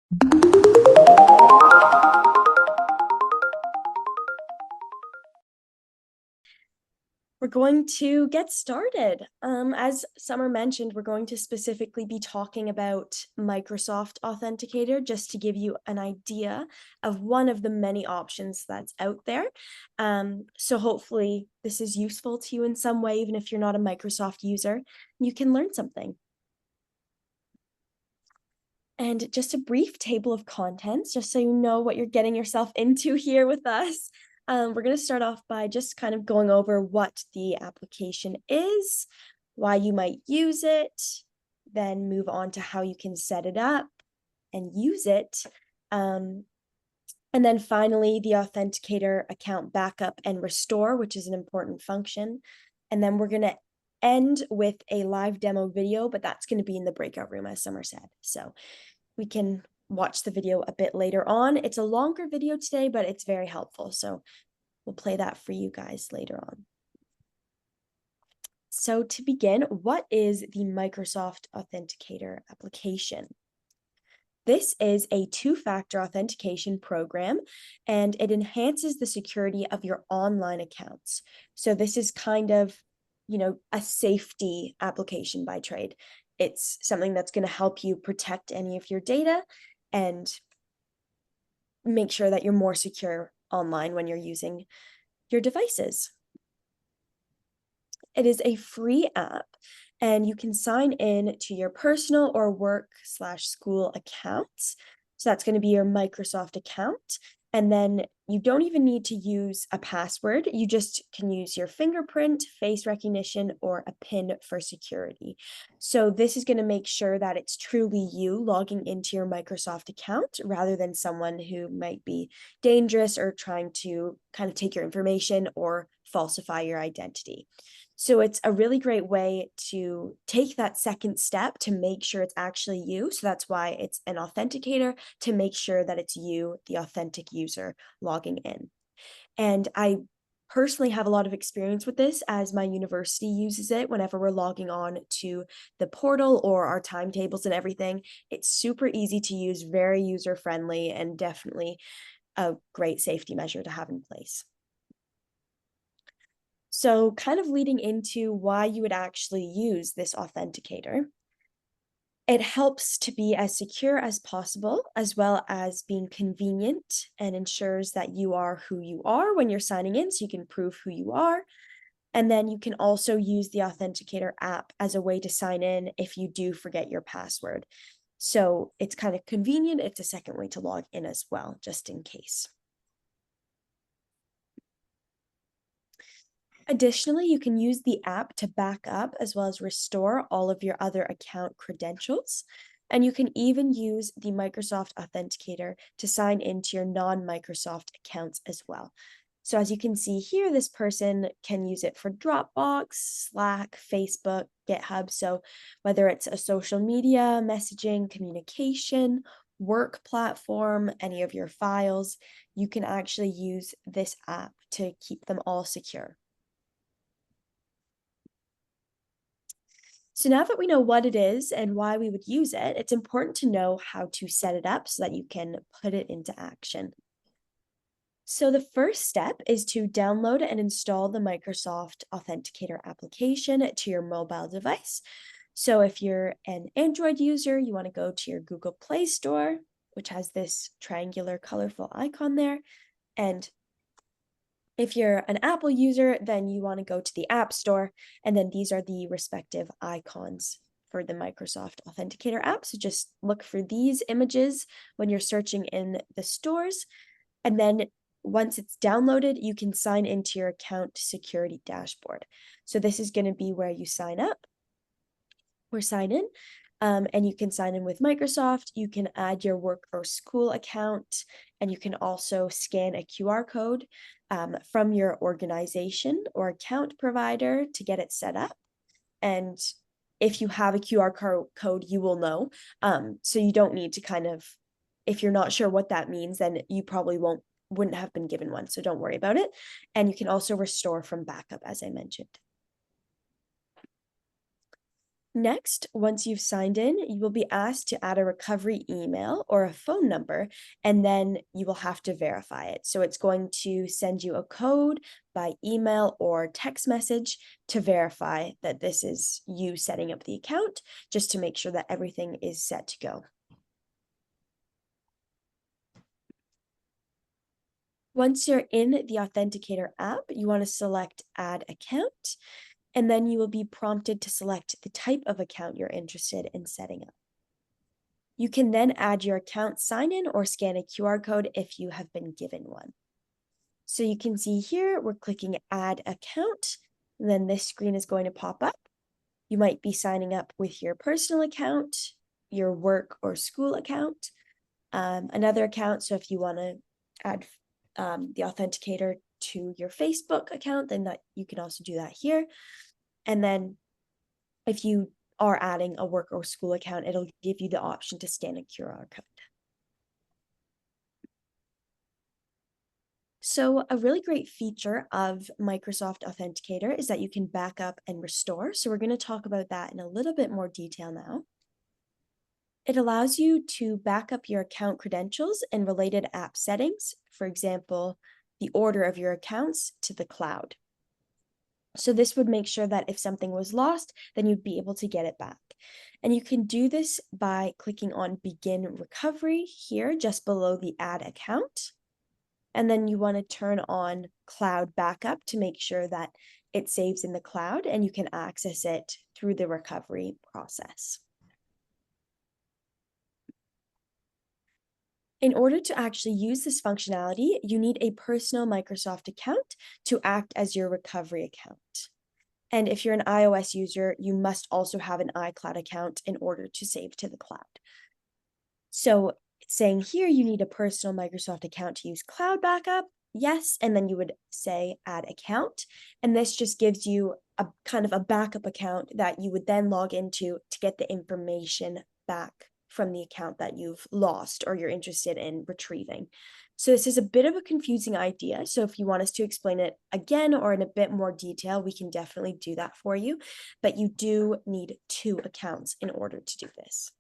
We're going to get started. As Summer mentioned, we're going to specifically be talking about Microsoft Authenticator just to give you an idea of one of the many options that's out there. So hopefully this is useful to you in some way, even if you're not a Microsoft user, you can learn something. And just a brief table of contents, just so you know what you're getting yourself into here with us. We're going to start off by just kind of going over what the application is, why you might use it, then move on to how you can set it up and use it. And then finally, the Authenticator account backup and restore, which is an important function. And then we're going to end with a live demo video, but that's going to be in the breakout room, as Summer said. So we can watch the video a bit later on. It's a longer video today, but it's very helpful. So we'll play that for you guys later on. So to begin, what is the Microsoft Authenticator application? This is a two-factor authentication program, and it enhances the security of your online accounts. So this is kind of, a safety application by trade. It's something that's going to help you protect any of your data and make sure that you're more secure online when you're using your devices. It is a free app, and you can sign in to your personal or work/school accounts. So that's going to be your Microsoft account. And then you don't even need to use a password. You just can use your fingerprint, face recognition, or a PIN for security. So this is going to make sure that it's truly you logging into your Microsoft account rather than someone who might be dangerous or trying to kind of take your information or falsify your identity. So it's a really great way to take that second step to make sure it's actually you. So that's why it's an authenticator, to make sure that it's you, the authentic user, logging in. And I personally have a lot of experience with this, as my university uses it whenever we're logging on to the portal or our timetables and everything. It's super easy to use, very user-friendly, and definitely a great safety measure to have in place. So kind of leading into why you would actually use this authenticator, it helps to be as secure as possible, as well as being convenient, and ensures that you are who you are when you're signing in, so you can prove who you are. And then you can also use the Authenticator app as a way to sign in if you do forget your password. So it's kind of convenient. It's a second way to log in as well, just in case. Additionally, you can use the app to back up as well as restore all of your other account credentials. And you can even use the Microsoft Authenticator to sign into your non-Microsoft accounts as well. So as you can see here, this person can use it for Dropbox, Slack, Facebook, GitHub. So whether it's a social media, messaging, communication, work platform, any of your files, you can actually use this app to keep them all secure. So now that we know what it is and why we would use it, it's important to know how to set it up so that you can put it into action. So the first step is to download and install the Microsoft Authenticator application to your mobile device. So if you're an Android user, you want to go to your Google Play Store, which has this triangular colorful icon there. And if you're an Apple user, then you want to go to the App Store, and then these are the respective icons for the Microsoft Authenticator app. So just look for these images when you're searching in the stores. And then once it's downloaded, you can sign into your account security dashboard. So this is going to be where you sign up or sign in. And you can sign in with Microsoft. You can add your work or school account, and you can also scan a QR code from your organization or account provider to get it set up. And if you have a QR code, you will know. So you don't need to if you're not sure what that means, then you probably wouldn't have been given one. So don't worry about it. And you can also restore from backup, as I mentioned. Next, once you've signed in, you will be asked to add a recovery email or a phone number, and then you will have to verify it. So it's going to send you a code by email or text message to verify that this is you setting up the account, just to make sure that everything is set to go. Once you're in the Authenticator app, you want to select Add Account, and then you will be prompted to select the type of account you're interested in setting up. You can then add your account sign-in or scan a QR code if you have been given one. So you can see here, we're clicking Add Account, and then this screen is going to pop up. You might be signing up with your personal account, your work or school account, another account. So if you want to add the Authenticator to your Facebook account, then you can also do that here. And then if you are adding a work or school account, it'll give you the option to scan a QR code. So a really great feature of Microsoft Authenticator is that you can back up and restore. So we're going to talk about that in a little bit more detail now. It allows you to back up your account credentials and related app settings, for example, the order of your accounts to the cloud. So this would make sure that if something was lost, then you'd be able to get it back. And you can do this by clicking on Begin Recovery here, just below the Add Account. And then you want to turn on Cloud Backup to make sure that it saves in the cloud and you can access it through the recovery process. In order to actually use this functionality, you need a personal Microsoft account to act as your recovery account. And if you're an iOS user, you must also have an iCloud account in order to save to the cloud. So it's saying here you need a personal Microsoft account to use cloud backup. Yes, and then you would say add account. And this just gives you a kind of a backup account that you would then log into to get the information back from the account that you've lost or you're interested in retrieving. So this is a bit of a confusing idea. So if you want us to explain it again or in a bit more detail, we can definitely do that for you. But you do need 2 accounts in order to do this.